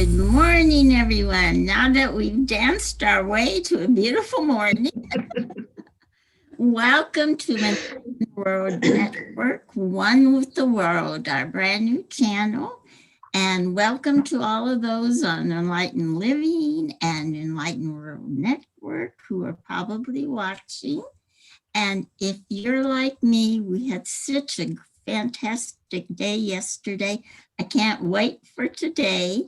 Good morning, everyone. Now that we've danced our way to a beautiful morning, welcome to Enlightened World Network, One with the World, our brand new channel. And welcome to all of those on Enlightened Living and Enlightened World Network who are probably watching. And if you're like me, we had such a fantastic day yesterday. I can't wait for today.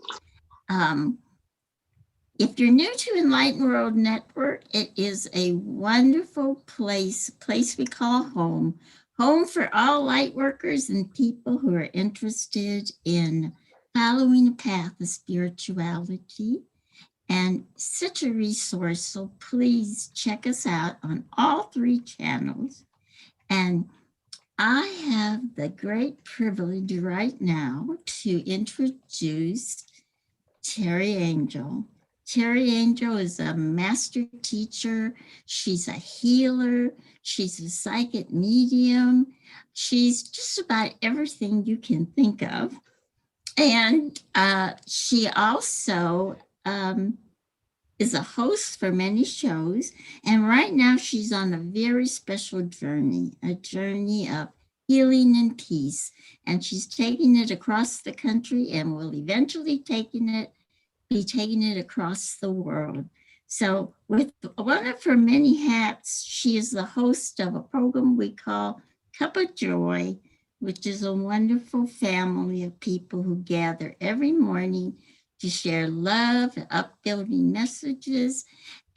If you're new to Enlightened World Network, it is a wonderful place we call home. Home for all light workers and people who are interested in following a path of spirituality, and such a resource. So please check us out on all three channels. And I have the great privilege right now to introduce Teri Angel. Teri Angel is a master teacher. She's a healer. She's a psychic medium. She's just about everything you can think of. And she also is a host for many shows. And right now she's on a very special journey, a journey of healing and peace. And she's taking it across the country and will eventually be taking it across the world. So with one of her many hats, she is the host of a program we call Cuppa JoY, which is a wonderful family of people who gather every morning to share love, upbuilding messages.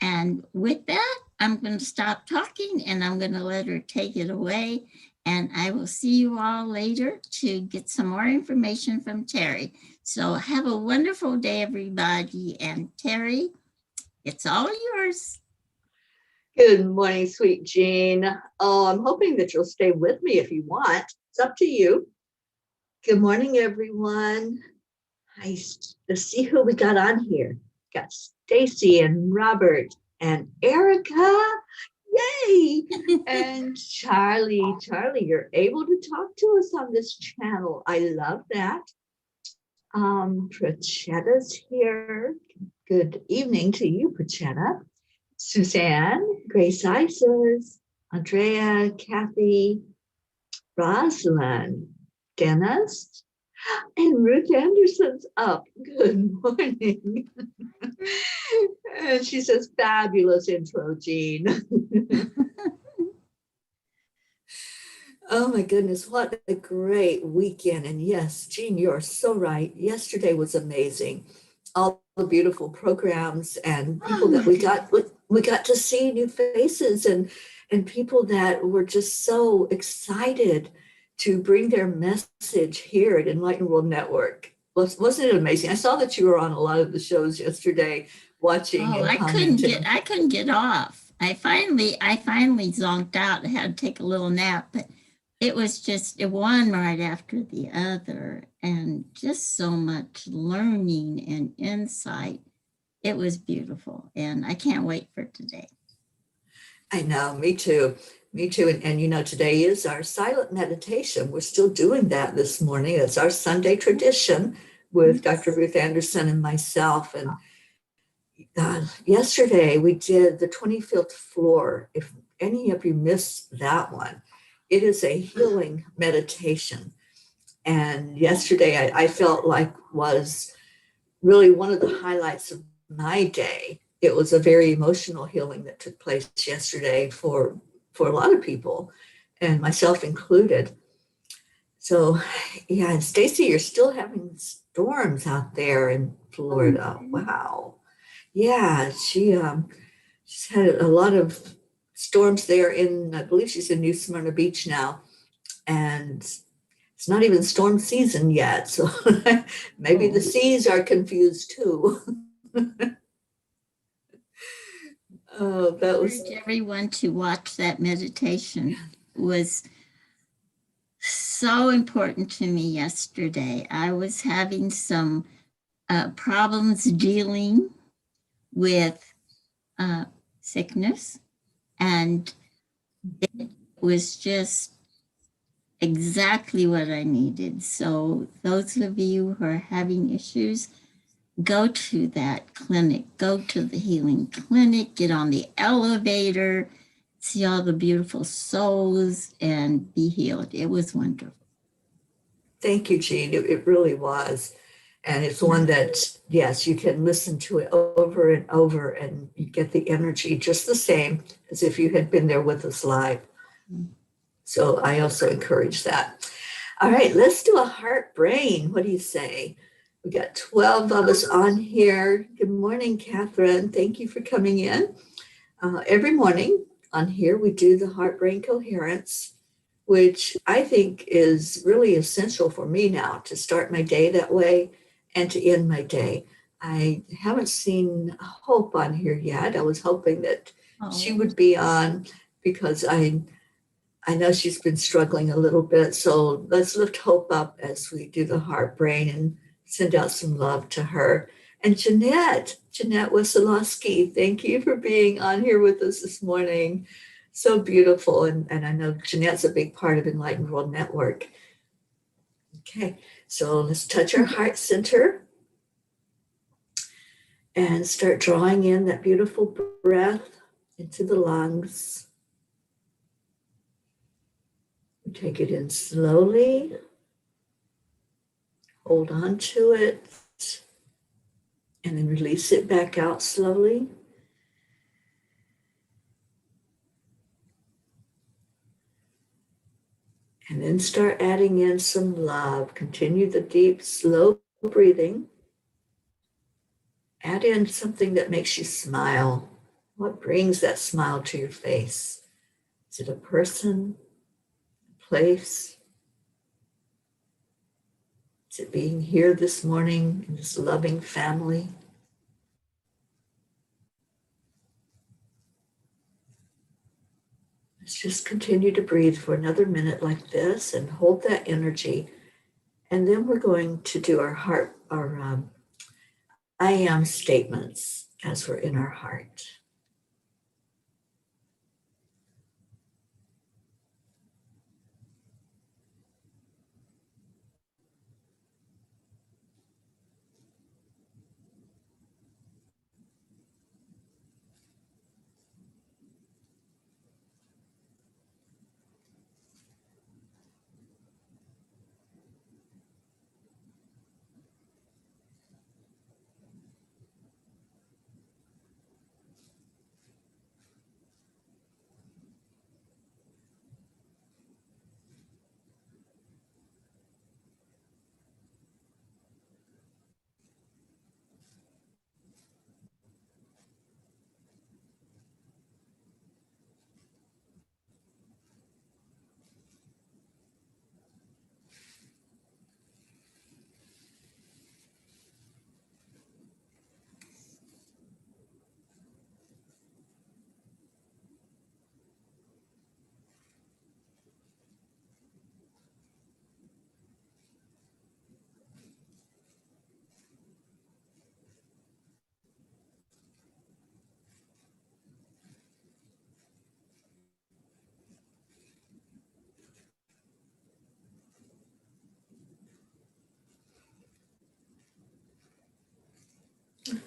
And with that, I'm going to stop talking and I'm going to let her take it away. And I will see you all later to get some more information from Teri. So have a wonderful day, everybody. And Teri, it's all yours. Good morning, sweet Jean. Oh, I'm hoping that you'll stay with me if you want. It's up to you. Good morning, everyone. Nice to see who we got on here. Got Stacy and Robert and Erica. Yay! And Charlie. Charlie, you're able to talk to us on this channel. I love that. Prachetta's here. Good evening to you, Prachetta. Suzanne, Grace Isis, Andrea, Kathy, Rosalind, Dennis, and Ruth Anderson's up. Good morning. And she says, fabulous intro, Jean. Oh my goodness, what a great weekend. And yes, Jean, you're so right. Yesterday was amazing. All the beautiful programs and people that we got to see, new faces and people that were just so excited to bring their message here at Enlightened World Network. Wasn't it amazing? I saw that you were on a lot of the shows yesterday watching and commenting. I couldn't get off. I finally zonked out. I had to take a little nap, but it was just one right after the other, and just so much learning and insight. It was beautiful, and I can't wait for today. I know, me too. Me too. And you know, today is our silent meditation. We're still doing that this morning. It's our Sunday tradition with Dr. Ruth Anderson and myself. And yesterday we did the 25th floor. If any of you missed that one, it is a healing meditation. And yesterday I felt like was really one of the highlights of my day. It was a very emotional healing that took place yesterday for a lot of people, and myself included. So yeah, and Stacy, you're still having storms out there in Florida. Wow. Yeah, she's had a lot of storms there I believe she's in New Smyrna Beach now, and it's not even storm season yet. So maybe the seas are confused too. Oh, that was everyone to watch that meditation. It was so important to me yesterday. I was having some problems dealing with sickness, and it was just exactly what I needed. So those of you who are having issues, go to that clinic, go to the healing clinic, get on the elevator, see all the beautiful souls, and be healed. It was wonderful. Thank you, Jean. It really was. And it's one that, yes, you can listen to it over and over and you get the energy just the same as if you had been there with us live. So I also encourage that. All right, let's do a heart brain. What do you say? We got 12 of us on here. Good morning, Catherine. Thank you for coming in. Every morning on here, we do the heart brain coherence, which I think is really essential for me now to start my day that way and to end my day. I haven't seen Hope on here yet. I was hoping that she would be on because I know she's been struggling a little bit. So let's lift Hope up as we do the heart brain and send out some love to her. And Jeanette Wasilowski, thank you for being on here with us this morning. So beautiful. And I know Jeanette's a big part of Enlightened World Network. Okay, so let's touch our heart center and start drawing in that beautiful breath into the lungs. Take it in slowly. Hold on to it. And then release it back out slowly. And then start adding in some love. Continue the deep, slow breathing. Add in something that makes you smile. What brings that smile to your face? Is it a person, a place? Is it being here this morning in this loving family? Let's just continue to breathe for another minute like this and hold that energy. And then we're going to do our I am statements as we're in our heart.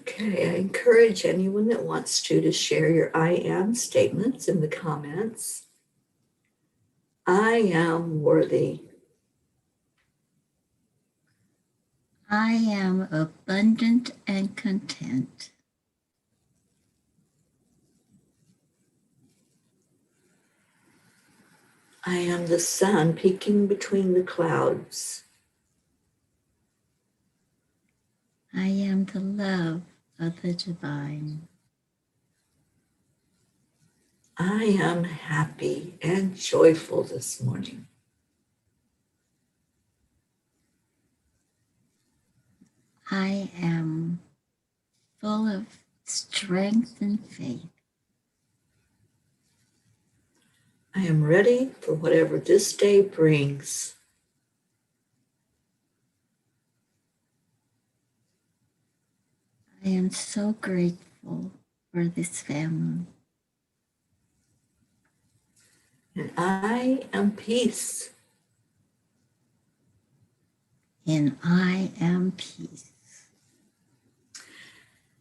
Okay, I encourage anyone that wants to share your I am statements in the comments. I am worthy. I am abundant and content. I am the sun peeking between the clouds. I am the love of the divine. I am happy and joyful this morning. I am full of strength and faith. I am ready for whatever this day brings. I am so grateful for this family. And I am peace. And I am peace.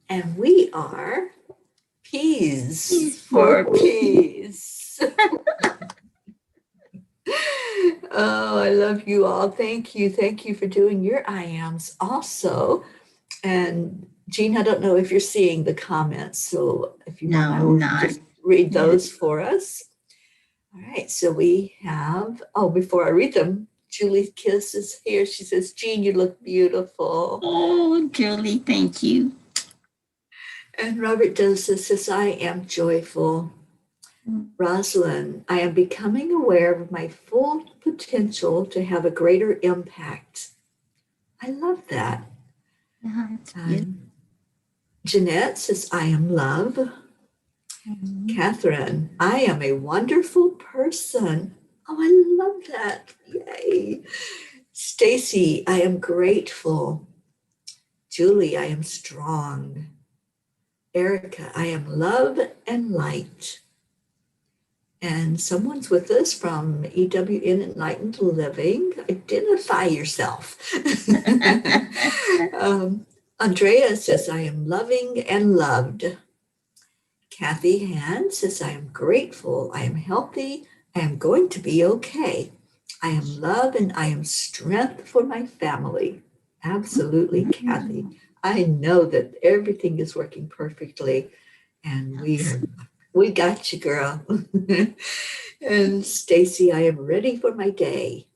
And we are Peas Peas for for Peace. Oh, I love you all. Thank you. Thank you for doing your I ams also. And Jean, I don't know if you're seeing the comments. So if you No, want I'm to not. just read those for us. All right. So we have, oh, before I read them, Julie Kiss is here. She says, Jean, you look beautiful. Oh, Julie, thank you. And Robert Dosa says, I am joyful. Rosalind, I am becoming aware of my full potential to have a greater impact. I love that. Jeanette says, I am love. Catherine, I am a wonderful person. Oh, I love that. Yay. Stacy, I am grateful. Julie, I am strong. Erica, I am love and light. And someone's with us from EWN Enlightened Living. Identify yourself. Andrea says, I am loving and loved. Kathy Han says, I am grateful. I am healthy. I am going to be okay. I am love and I am strength for my family. Absolutely, Kathy. I know that everything is working perfectly, and we got you, girl. And Stacy, I am ready for my day.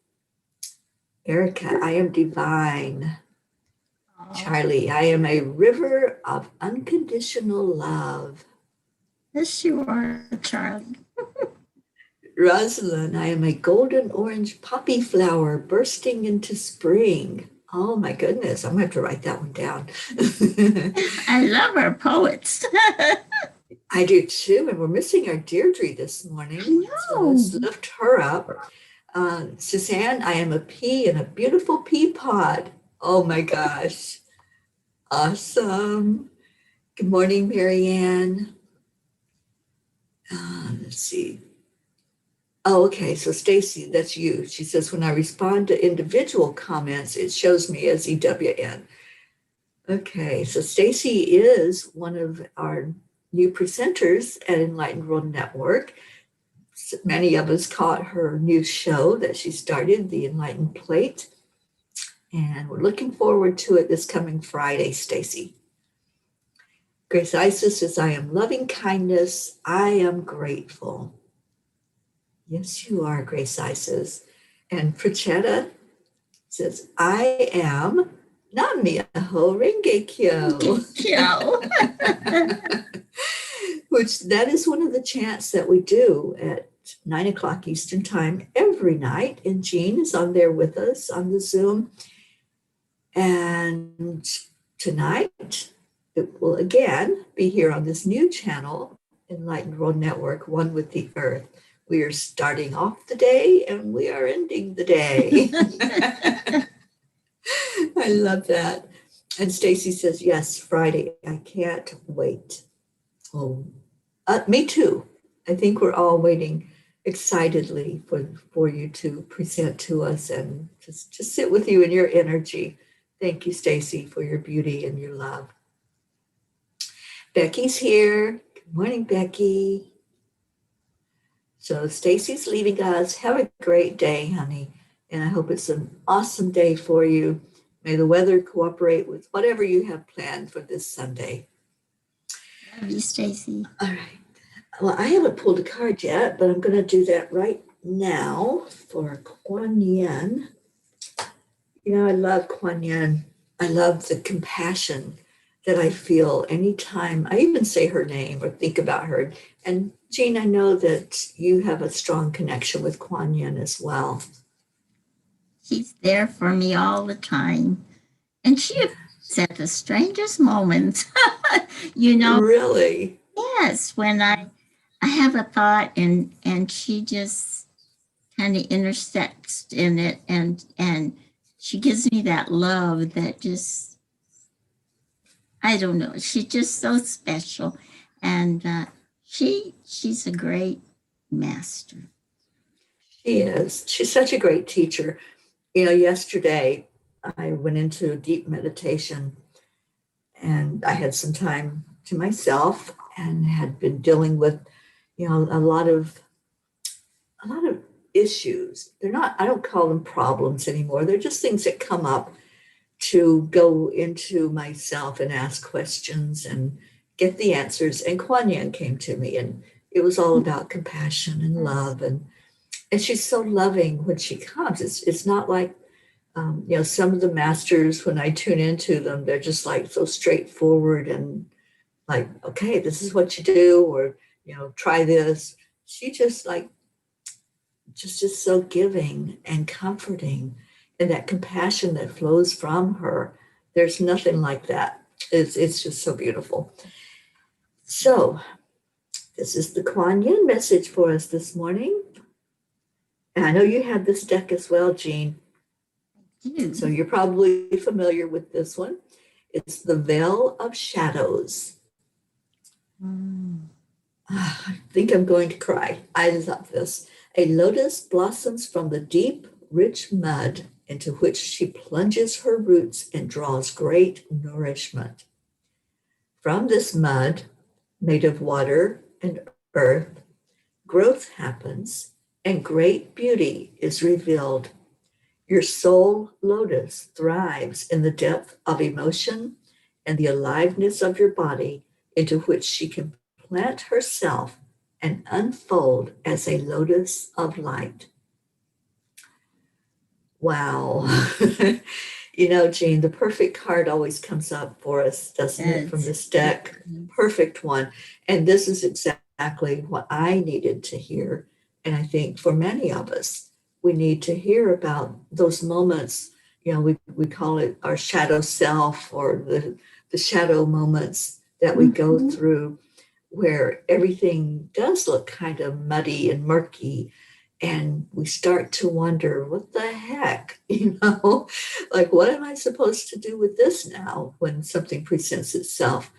Erica, I am divine. Charlie, I am a river of unconditional love. Yes, you are, Charlie. Rosalind, I am a golden orange poppy flower bursting into spring. Oh my goodness, I'm going to have to write that one down. I love our poets. I do too, and we're missing our Deirdre this morning. So let's lift her up. Suzanne, I am a pea in a beautiful pea pod. Oh my gosh. Awesome. Good morning, Marianne. Let's see. Oh, okay. So Stacy, that's you. She says, when I respond to individual comments, it shows me as EWN. Okay. So Stacy is one of our new presenters at Enlightened World Network. Many of us caught her new show that she started, The Enlightened Plate. And we're looking forward to it this coming Friday, Stacy. Grace Isis says, I am loving kindness. I am grateful. Yes, you are, Grace Isis. And Prachetta says, I am Nam-myoho Renge Kyo. Which that is one of the chants that we do at 9 o'clock Eastern time every night. And Jean is on there with us on the Zoom. And tonight, it will again be here on this new channel, Enlightened World Network, One with the Earth. We are starting off the day and we are ending the day. I love that. And Stacy says, yes, Friday. I can't wait. Oh, me too. I think we're all waiting excitedly for you to present to us and just sit with you in your energy. Thank you, Stacy, for your beauty and your love. Becky's here. Good morning, Becky. So Stacy's leaving us. Have a great day, honey. And I hope it's an awesome day for you. May the weather cooperate with whatever you have planned for this Sunday. Love you, Stacy. All right. Well, I haven't pulled a card yet, but I'm going to do that right now for Kuan Yin. You know, I love Kuan Yin. I love the compassion that I feel anytime I even say her name or think about her. And Jean, I know that you have a strong connection with Kuan Yin as well. She's there for me all the time. And she appears at the strangest moments. You know, really? Yes, when I have a thought and she just kind of intersects in it and she gives me that love that just, I don't know, she's just so special. And she's a great master. She is. She's such a great teacher. You know, yesterday I went into deep meditation and I had some time to myself and had been dealing with, a lot of issues. They're not, I don't call them problems anymore. They're just things that come up to go into myself and ask questions and get the answers. And Kuan Yin came to me, and it was all about compassion and love. And she's so loving when she comes. It's not like, some of the masters, when I tune into them, they're just like so straightforward and like, okay, this is what you do, or, try this. She just so giving and comforting, and that compassion that flows from her. There's nothing like that. It's just so beautiful. So this is the Kuan Yin message for us this morning. And I know you had this deck as well, Jean. So you're probably familiar with this one. It's the Veil of Shadows. I think I'm going to cry. I love this. A lotus blossoms from the deep, rich mud into which she plunges her roots and draws great nourishment. From this mud, made of water and earth, growth happens and great beauty is revealed. Your soul lotus thrives in the depth of emotion and the aliveness of your body, into which she can plant herself and unfold as a lotus of light. Wow. Jean, the perfect card always comes up for us, doesn't it, from this deck? Perfect one. And this is exactly what I needed to hear. And I think for many of us, we need to hear about those moments. We call it our shadow self, or the shadow moments that we go through, where everything does look kind of muddy and murky. And we start to wonder, what the heck, like, what am I supposed to do with this now when something presents itself?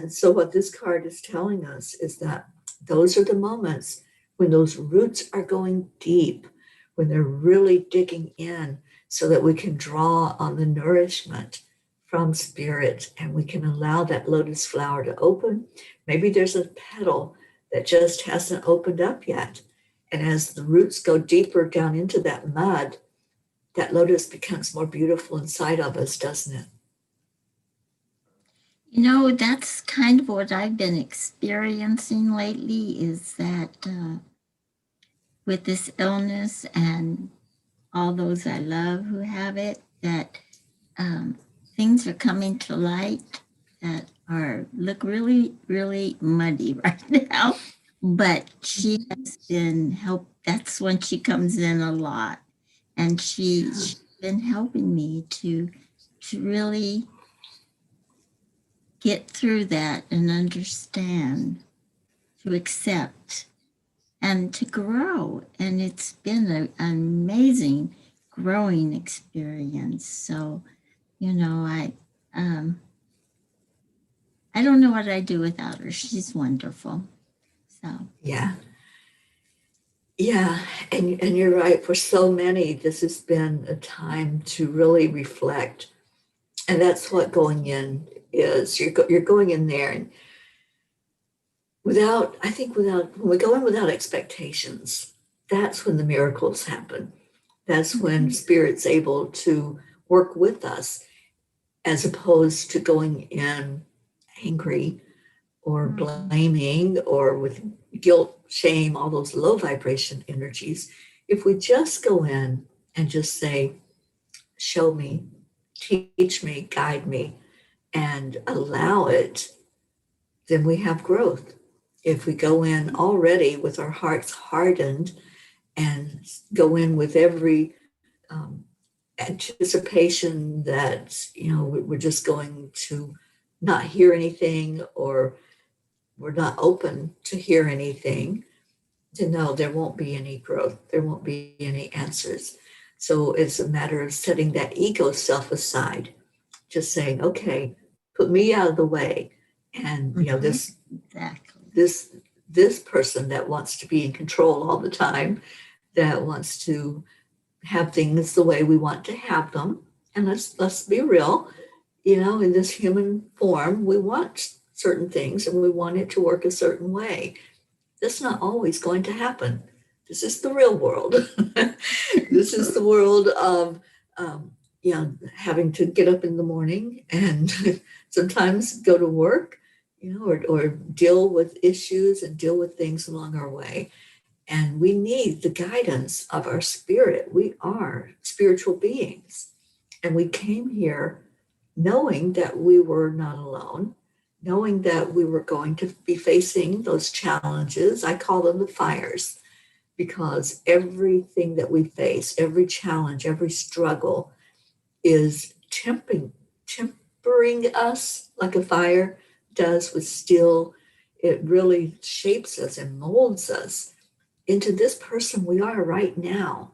So what this card is telling us is that those are the moments when those roots are going deep, when they're really digging in, so that we can draw on the nourishment from spirit, and we can allow that lotus flower to open. Maybe there's a petal that just hasn't opened up yet. And as the roots go deeper down into that mud, that lotus becomes more beautiful inside of us, doesn't it? That's kind of what I've been experiencing lately, is that with this illness and all those I love who have it, that things are coming to light that look really, really muddy right now. But she has been that's when she comes in a lot. And she's been helping me to really get through that and understand, to accept, and to grow. And it's been an amazing growing experience. So, I don't know what I'd do without her. She's wonderful. So Yeah. And you're right. For so many, this has been a time to really reflect, and that's what going in is. You're going in there, and when we go in without expectations, that's when the miracles happen. That's when Spirit's able to work with us, as opposed to going in angry or blaming or with guilt, shame, all those low vibration energies. If we just go in and just say, show me, teach me, guide me, and allow it, then we have growth. If we go in already with our hearts hardened and go in with every anticipation that, we're just going to not hear anything, or we're not open to hear anything, to know there won't be any growth, there won't be any answers. So it's a matter of setting that ego self aside, just saying, okay, put me out of the way. And exactly. this person that wants to be in control all the time, that wants to have things the way we want to have them. And let's be real, in this human form, we want certain things and we want it to work a certain way. That's not always going to happen. This is the real world. This is the world of, having to get up in the morning and sometimes go to work, or deal with issues and deal with things along our way. And we need the guidance of our spirit. We are spiritual beings. And we came here knowing that we were not alone, knowing that we were going to be facing those challenges. I call them the fires, because everything that we face, every challenge, every struggle is tempering us like a fire does with steel. It really shapes us and molds us into this person we are right now.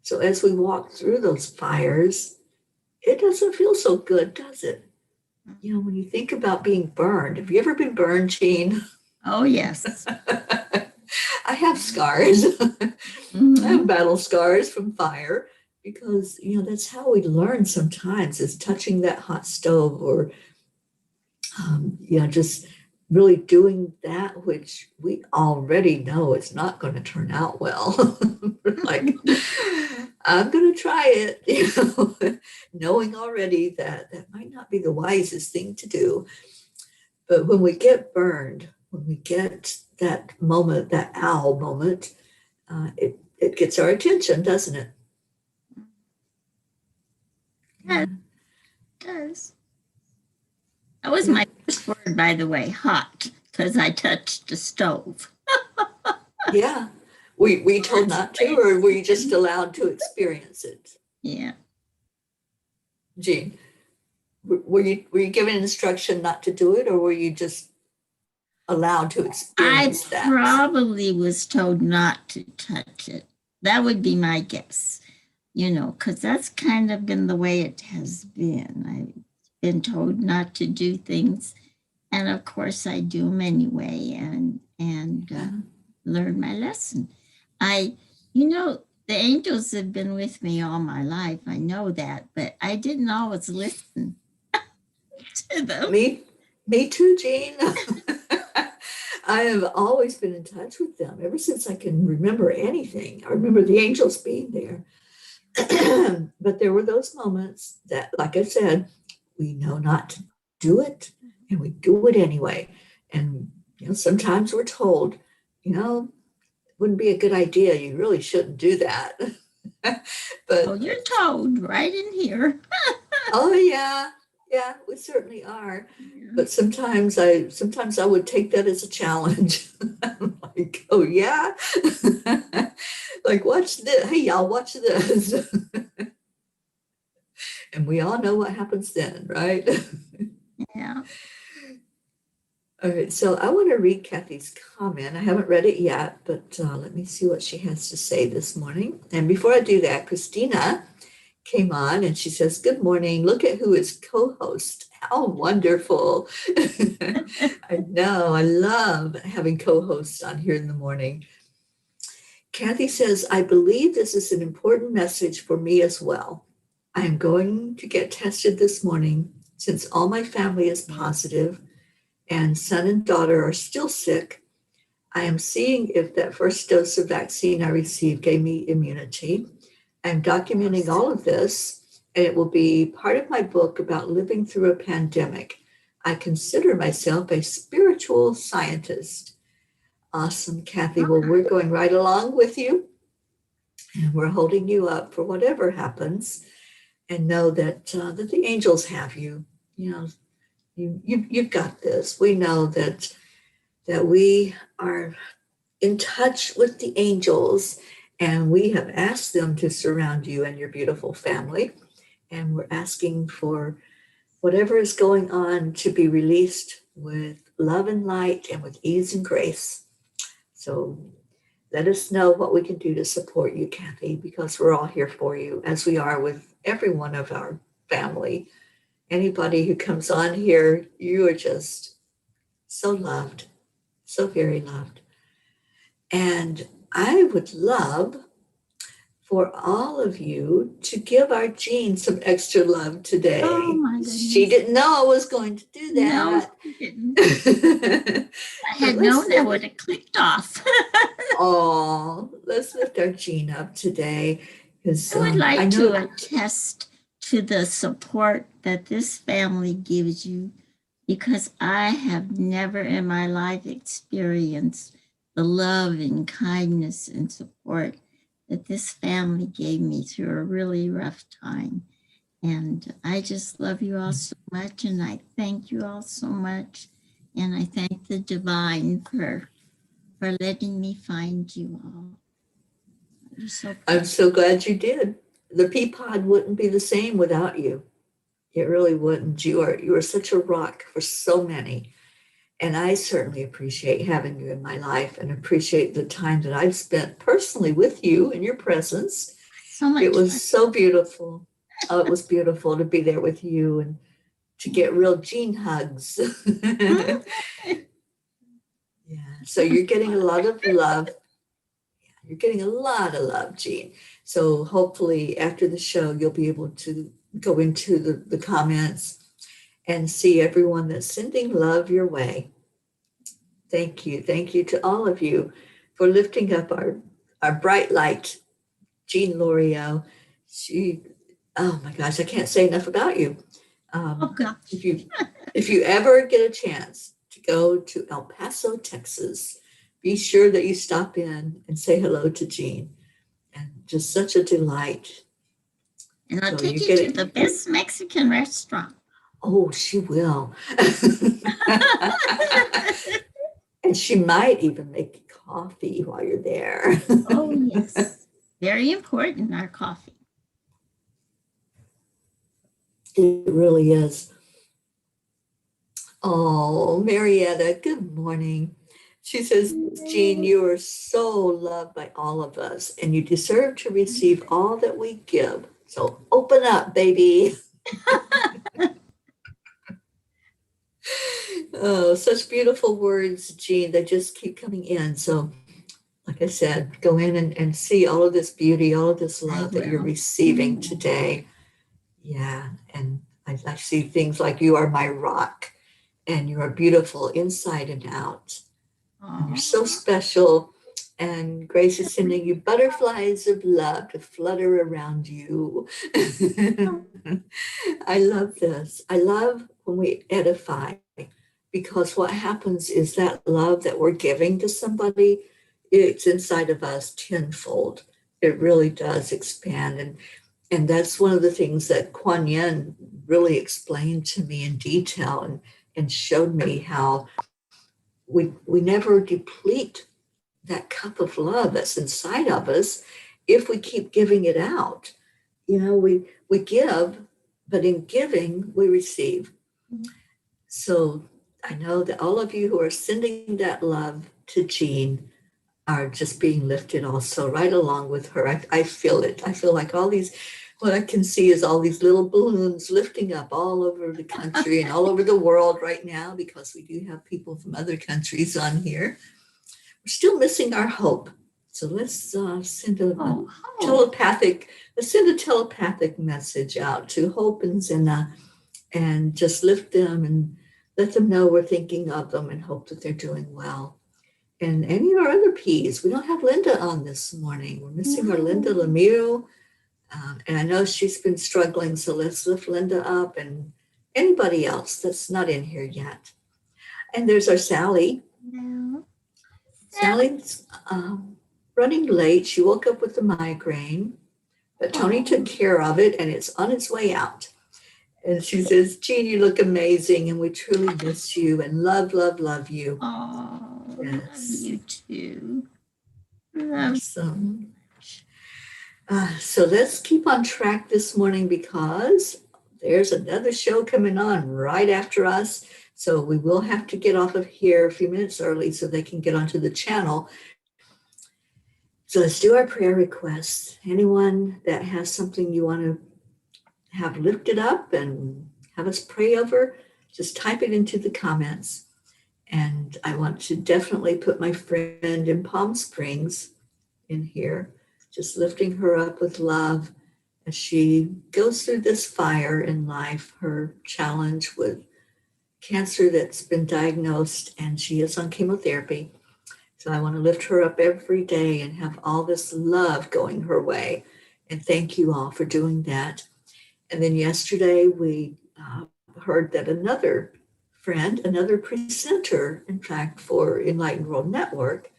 So as we walk through those fires, it doesn't feel so good, does it? When you think about being burned, have you ever been burned, Jean? Oh, yes. I have scars. Mhm. I have battle scars from fire because, that's how we learn sometimes, is touching that hot stove, or, just really doing that which we already know is not going to turn out well. Like, I'm going to try it, knowing already that that might not be the wisest thing to do. But when we get burned, when we get that moment, that owl moment, it gets our attention, doesn't it? Yes, Yeah. it does. That was Yeah. my first word, by the way, hot, because I touched the stove. Yeah. We told not to, or were you just allowed to experience it? Yeah. Jean, were you given instruction not to do it, or were you just allowed to I experience that? probably was told not to touch it. That would be my guess, because that's kind of been the way it has been. I've been told not to do things, and of course I do them anyway, and learn my lesson. The angels have been with me all my life. I know that, but I didn't always listen to them. Me too, Jean. I have always been in touch with them ever since I can remember anything. I remember the angels being there. But there were those moments that, like I said, we know not to do it, and we do it anyway. And sometimes we're told, wouldn't be a good idea. You really shouldn't do that. Oh, But you're told right in here. oh yeah, yeah, we certainly are. But sometimes I would take that as a challenge. I'm like, oh yeah, like watch this. Hey y'all, watch this. And we all know what happens then, right? Yeah. All right, so I want to read Kathy's comment. I haven't read it yet, but let me see what she has to say this morning. And before I do that, Christina came on and she says, "Good morning. Look at who is co-host. How wonderful." I know. I love having co-hosts on here in the morning. Kathy says, "I believe this is an important message for me as well. I am going to get tested this morning since all my family is positive and son and daughter are still sick. I am seeing if that first dose of vaccine I received gave me immunity. I'm documenting all of this, and it will be part of my book about living through a pandemic. I consider myself a spiritual scientist." Awesome, Kathy. Well, we're going right along with you, and we're holding you up for whatever happens. And know that that the angels have you. You've got this. We know that we are in touch with the angels, and we have asked them to surround you and your beautiful family. And we're asking for whatever is going on to be released with love and light and with ease and grace. So let us know what we can do to support you, Kathy, because we're all here for you, as we are with every one of our family. Anybody who comes on here, you are just so loved, so very loved. And I would love for all of you to give our Jean some extra love today. Oh my She goodness. didn't know I was going to do No, that. she didn't. I had known that would have clicked off. Oh, let's lift our Jean up today. Because I would I like know to attest to the support that this family gives you, because I have never in my life experienced the love and kindness and support that this family gave me through a really rough time. And I just love you all so much, and I thank you all so much. And I thank the divine for letting me find you all. You're so I'm so glad you did. The pea pod wouldn't be the same without you. It really wouldn't. You are such a rock for so many. And I certainly appreciate having you in my life and appreciate the time that I've spent personally with you in your presence. so much. It was fun. so beautiful. Oh, it was beautiful to be there with you and to get real Jean hugs. Yeah. So you're getting a lot of love. You're getting a lot of love, Jean. So hopefully after the show, you'll be able to go into the comments and see everyone that's sending love your way. Thank you. Thank you to all of you for lifting up our bright light, Jean Lorio. She, oh my gosh, I can't say enough about you. Oh gosh. If you ever get a chance to go to El Paso, Texas, be sure that you stop in and say hello to Jean. And just such a delight. And I'll So take you you get to it. the best Mexican restaurant. Oh, she will. And she might even make you coffee while you're there. Oh yes. Very important, our coffee. It really is. Oh, Marietta, good morning. She says, Jean, you are so loved by all of us, and you deserve to receive all that we give. So open up, baby. Oh, such beautiful words, Jean. They just keep coming in. So, like I said, go in and see all of this beauty, all of this love that you're receiving today. Yeah. And I see things like you are my rock, and you are beautiful inside and out. And you're so special. And Grace is sending you butterflies of love to flutter around you. I love this. I love when we edify, because what happens is that love that we're giving to somebody, it's inside of us tenfold. It really does expand. And that's one of the things that Kuan Yin really explained to me in detail and showed me how we never deplete that cup of love that's inside of us if we keep giving it out. You know, we give, but in giving we receive. So I know that all of you who are sending that love to Jean are just being lifted also right along with her. I feel it. I feel like all these, what I can see is all these little balloons lifting up all over the country and all over the world right now, because we do have people from other countries on here. We're still missing our hope. So let's send a telepathic, let's send a telepathic message out to Hope and Zena and just lift them and let them know we're thinking of them and hope that they're doing well. And any of our other P's, we don't have Linda on this morning. We're missing our Linda Lemieux. And I know she's been struggling, so let's lift Linda up and anybody else that's not in here yet. And there's our Sally. No. Sally's running late. She woke up with a migraine, but Tony took care of it and it's on its way out. And she says, Jean, you look amazing and we truly miss you and love, love, love you. Oh, Yes. love you too. Awesome. So let's keep on track this morning because there's another show coming on right after us. So we will have to get off of here a few minutes early so they can get onto the channel. So let's do our prayer requests. Anyone that has something you want to have lifted up and have us pray over, just type it into the comments. And I want to definitely put my friend in Palm Springs in here. just lifting her up with love as she goes through this fire in life, her challenge with cancer that's been diagnosed, and she is on chemotherapy. So I want to lift her up every day and have all this love going her way. And thank you all for doing that. And then yesterday we heard that another friend, another presenter, in fact, for Enlightened World Network,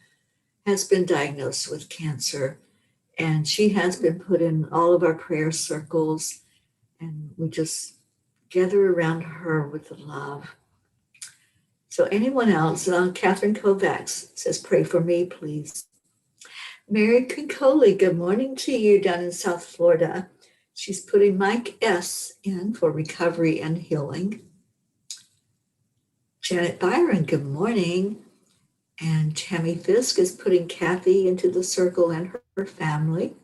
has been diagnosed with cancer. And she has been put in all of our prayer circles. And we just gather around her with the love. So anyone else? Catherine Kovacs says, pray for me, please. Mary Concoli, good morning to you down in South Florida. She's putting Mike S. in for recovery and healing. Janet Byron, good morning. And Tammy Fisk is putting Kathy into the circle and her family.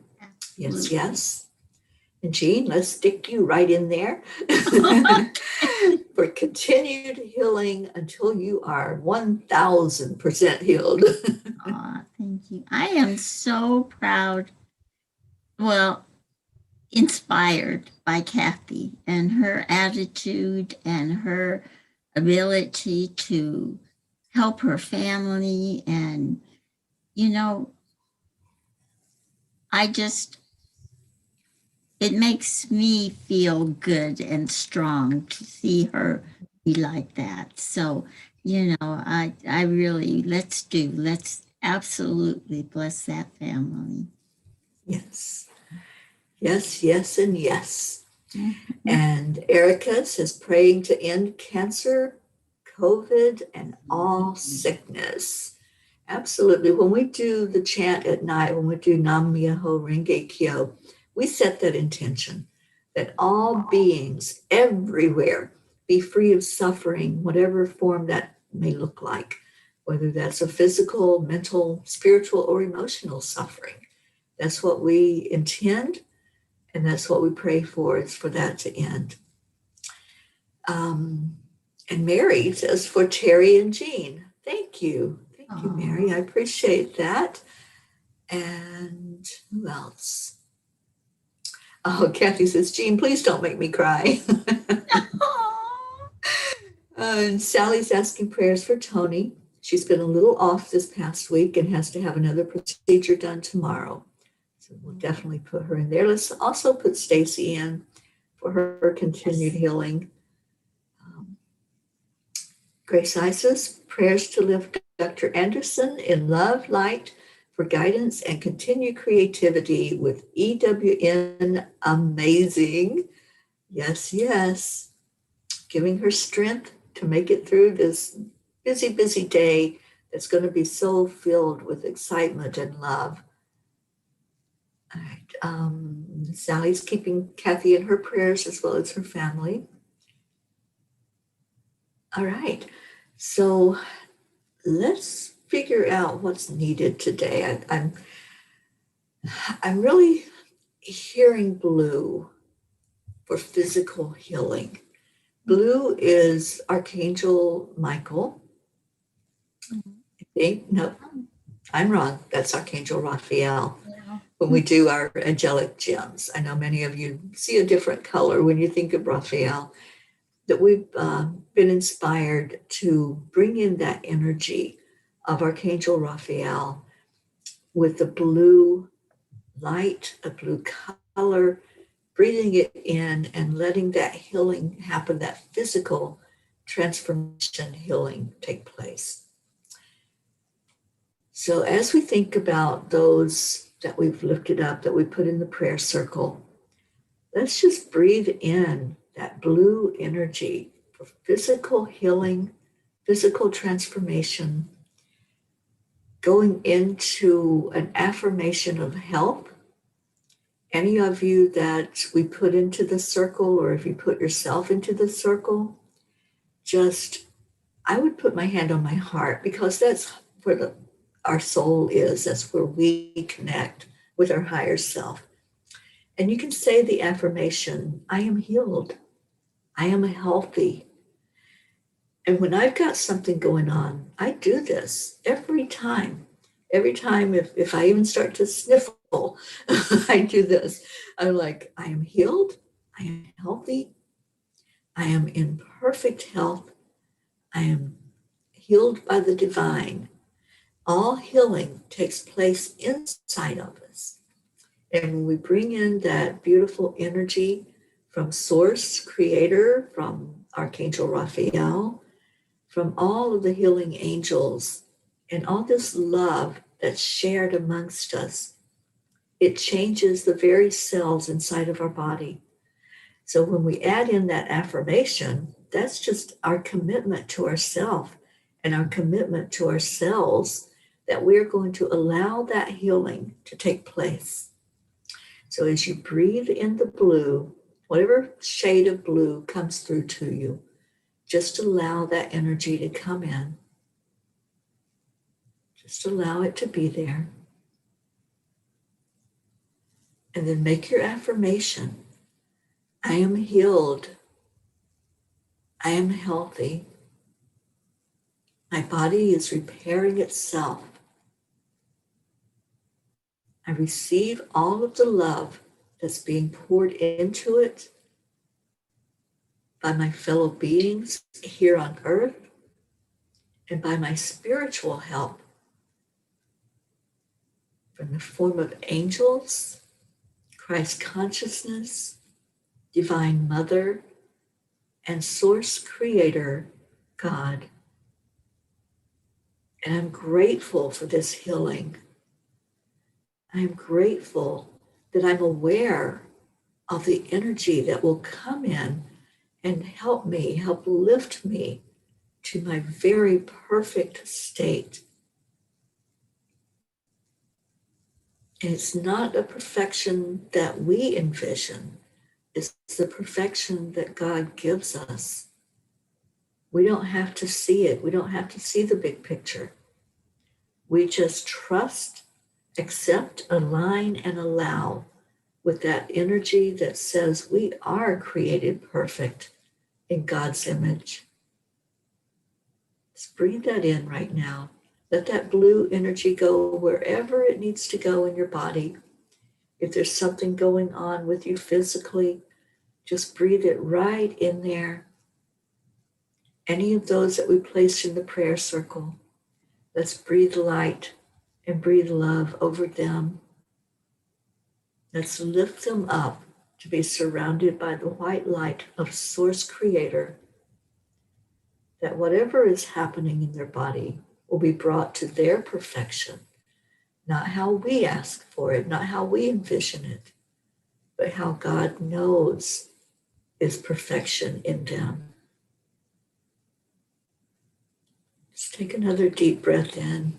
Yes, yes. And Jean, let's stick you right in there for continued healing until you are 1,000% healed. Aw, thank you. I am so proud, well, inspired by Kathy and her attitude and her ability to help her family. And, you know, it makes me feel good and strong to see her be like that. So, you know, I really, let's absolutely bless that family. Yes, yes, yes, and yes. Mm-hmm. And Erica says, praying to end cancer, COVID, and all sickness. Absolutely. When we do the chant at night, when we do Nam Myoho Renge Kyo, we set that intention that all beings everywhere be free of suffering, whatever form that may look like, whether that's a physical, mental, spiritual, or emotional suffering. That's what we intend, and that's what we pray for, is for that to end. And Mary says, for Teri and Jean. Thank you. Thank you, Mary. I appreciate that. And who else? Oh, Kathy says, Jean, please don't make me cry. And Sally's asking prayers for Tony. She's been a little off this past week and has to have another procedure done tomorrow. So we'll definitely put her in there. Let's also put Stacy in for her continued healing. Grace Isis, prayers to lift Dr. Anderson in love, light, for guidance and continued creativity with EWN Amazing. Yes, yes. Giving her strength to make it through this busy, busy day that's going to be so filled with excitement and love. All right. Sally's keeping Kathy in her prayers as well as her family. All right. So let's figure out what's needed today. I'm really hearing blue for physical healing. Blue is Archangel Michael. I think, no, I'm wrong. That's Archangel Raphael. Yeah. When we do our angelic gems, I know many of you see a different color when you think of Raphael, that we've been inspired to bring in that energy of Archangel Raphael with the blue light, a blue color, breathing it in and letting that healing happen, that physical transformation healing take place. So as we think about those that we've lifted up, that we put in the prayer circle, let's just breathe in that blue energy for physical healing, physical transformation, going into an affirmation of help. Any of you that we put into the circle, or if you put yourself into the circle, I would put my hand on my heart, because that's where our soul is. That's where we connect with our higher self. And you can say the affirmation, I am healed. I am healthy. And when I've got something going on, I do this every time. Every time, if I even start to sniffle, I do this. I'm like, I am healed. I am healthy. I am in perfect health. I am healed by the divine. All healing takes place inside of us. And when we bring in that beautiful energy from Source, Creator, from Archangel Raphael, from all of the healing angels, and all this love that's shared amongst us, it changes the very cells inside of our body. So when we add in that affirmation, that's just our commitment to ourselves and our commitment to ourselves that we're going to allow that healing to take place. So as you breathe in the blue, whatever shade of blue comes through to you, just allow that energy to come in. Just allow it to be there. And then make your affirmation. I am healed. I am healthy. My body is repairing itself. I receive all of the love that's being poured into it by my fellow beings here on earth and by my spiritual help from the form of angels, Christ consciousness, Divine Mother, and Source Creator, God. And I'm grateful for this healing. I'm grateful that I'm aware of the energy that will come in and help me, help lift me to my very perfect state. And it's not a perfection that we envision, it's the perfection that God gives us. We don't have to see it, we don't have to see the big picture. We just trust, accept, align, and allow with that energy that says we are created perfect in God's image. Just breathe that in right now. Let that blue energy go wherever it needs to go in your body. If there's something going on with you physically, just breathe it right in there. Any of those that we placed in the prayer circle, let's breathe light and breathe love over them. Let's lift them up to be surrounded by the white light of Source Creator, that whatever is happening in their body will be brought to their perfection, not how we ask for it, not how we envision it, but how God knows is perfection in them. Just take another deep breath in.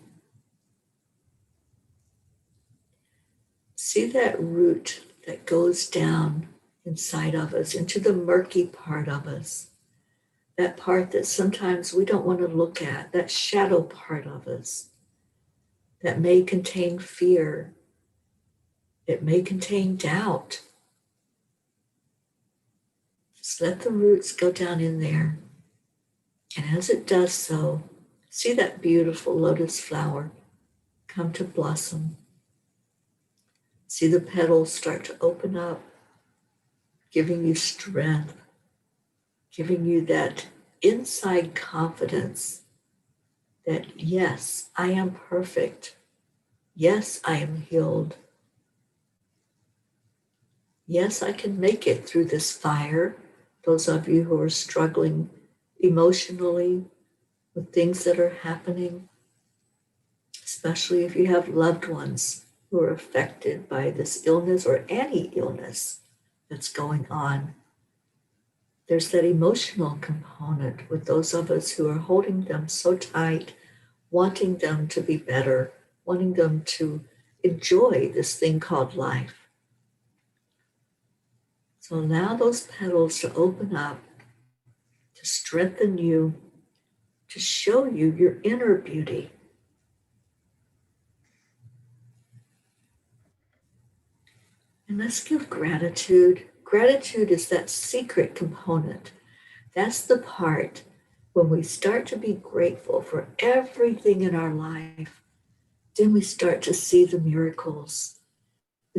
See that root that goes down inside of us into the murky part of us. That part that sometimes we don't want to look at, that shadow part of us that may contain fear. It may contain doubt. Just let the roots go down in there. And as it does so, see that beautiful lotus flower come to blossom. See the petals start to open up, giving you strength, giving you that inside confidence that yes, I am perfect. Yes, I am healed. Yes, I can make it through this fire. Those of you who are struggling emotionally with things that are happening, especially if you have loved ones who are affected by this illness or any illness that's going on. There's that emotional component with those of us who are holding them so tight, wanting them to be better, wanting them to enjoy this thing called life. So allow those petals to open up, to strengthen you, to show you your inner beauty. And let's give gratitude. Gratitude is that secret component. That's the part when we start to be grateful for everything in our life, then we start to see the miracles.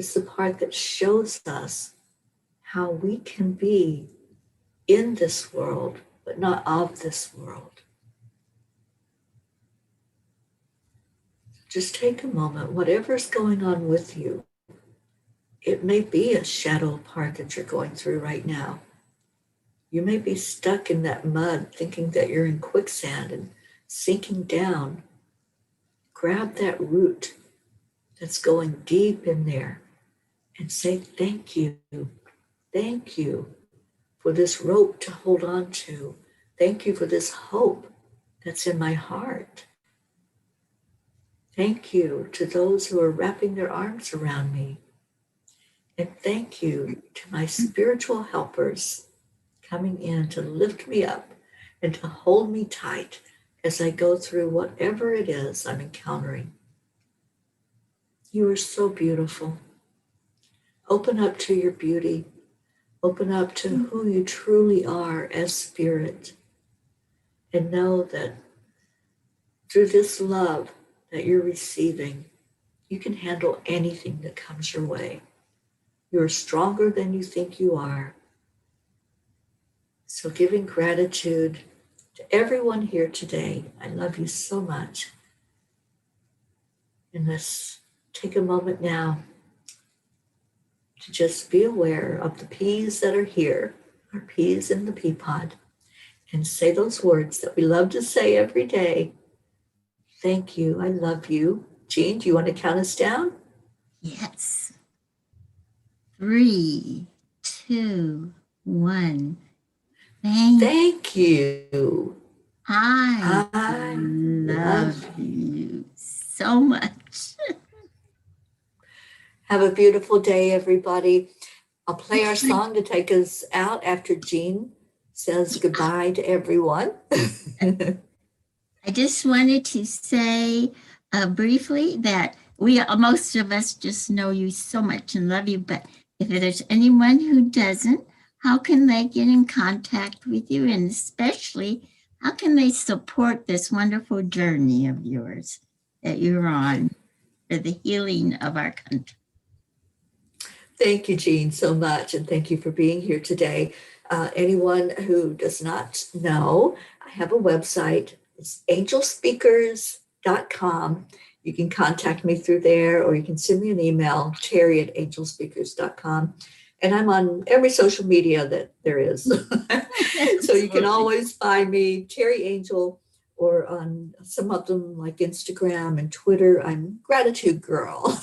It's the part that shows us how we can be in this world, but not of this world. Just take a moment, whatever's going on with you. It may be a shadow part that you're going through right now. You may be stuck in that mud thinking that you're in quicksand and sinking down. Grab that root that's going deep in there and say, thank you. Thank you for this rope to hold on to. Thank you for this hope that's in my heart. Thank you to those who are wrapping their arms around me. And thank you to my spiritual helpers coming in to lift me up and to hold me tight as I go through whatever it is I'm encountering. You are so beautiful. Open up to your beauty. Open up to who you truly are as spirit. And know that through this love that you're receiving, you can handle anything that comes your way. You're stronger than you think you are. So giving gratitude to everyone here today. I love you so much. And let's take a moment now to just be aware of the peas that are here, our peas in the pea pod, and say those words that we love to say every day. Thank you. I love you. Jean, do you want to count us down? Yes. 3, 2, 1. Thank you. I love you so much. Have a beautiful day, everybody. I'll play our song to take us out after Jean says goodbye to everyone. I just wanted to say briefly that most of us just know you so much and love you, but if there's anyone who doesn't, how can they get in contact with you? And especially, how can they support this wonderful journey of yours that you're on for the healing of our country? Thank you, Jean, so much. And thank you for being here today. Anyone who does not know, I have a website. It's angelspeakers.com. You can contact me through there, or you can send me an email, Teri@angelspeakers.com. And I'm on every social media that there is. So you can always find me, Teri Angel, or on some of them like Instagram and Twitter. I'm Gratitude Girl.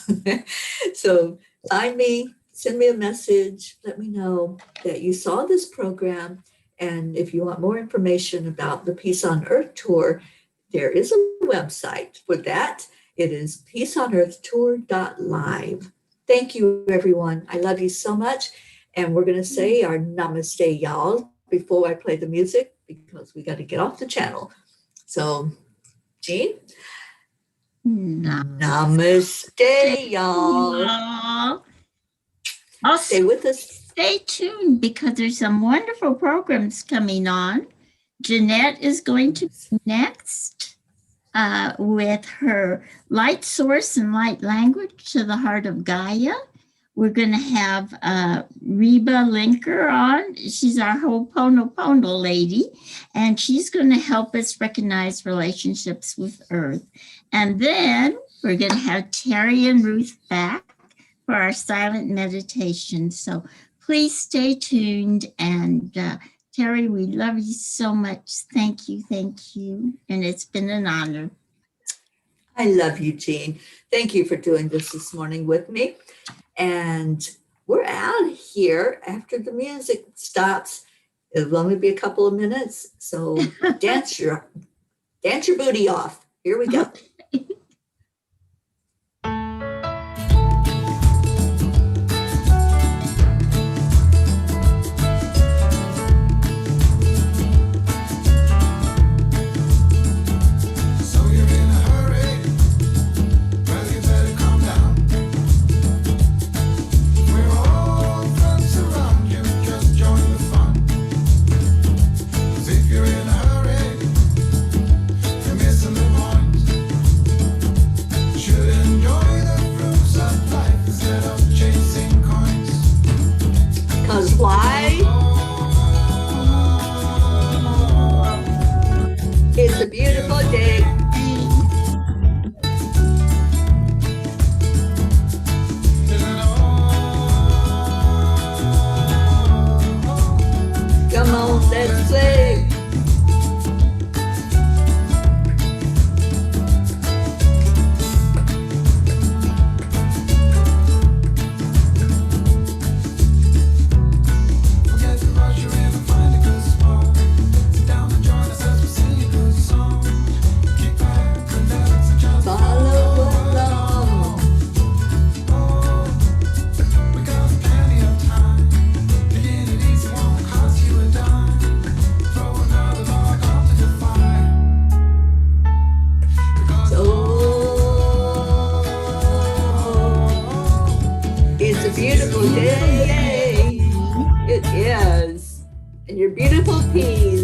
So find me, send me a message, let me know that you saw this program. And if you want more information about the Peace on Earth tour, there is a website for that. It is peaceonearthtour.live. Thank you, everyone. I love you so much. And we're going to say our namaste, y'all, before I play the music, because we got to get off the channel. So, Jean? Namaste, y'all. Stay with us. Stay tuned because there's some wonderful programs coming on. Jeanette is going to be next with her light source and light language to the heart of Gaia. We're going to have Reba Linker on. She's our Ho'oponopono lady, and she's going to help us recognize relationships with Earth. And then we're going to have Teri and Ruth back for our silent meditation. So please stay tuned. And Teri, we love you so much. Thank you. Thank you. And it's been an honor. I love you, Jean. Thank you for doing this morning with me. And we're out here after the music stops. It'll only be a couple of minutes. So dance your booty off. Here we go. your beautiful peas.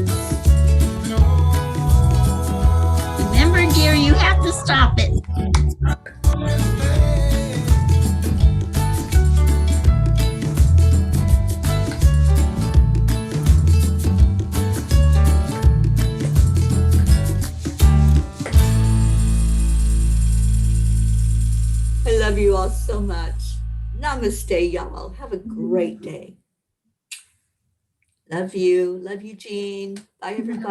Remember, dear, you have to stop it. I love you all so much. Namaste, y'all. Have a great day. Love you. Love you, Jean. Bye, everybody.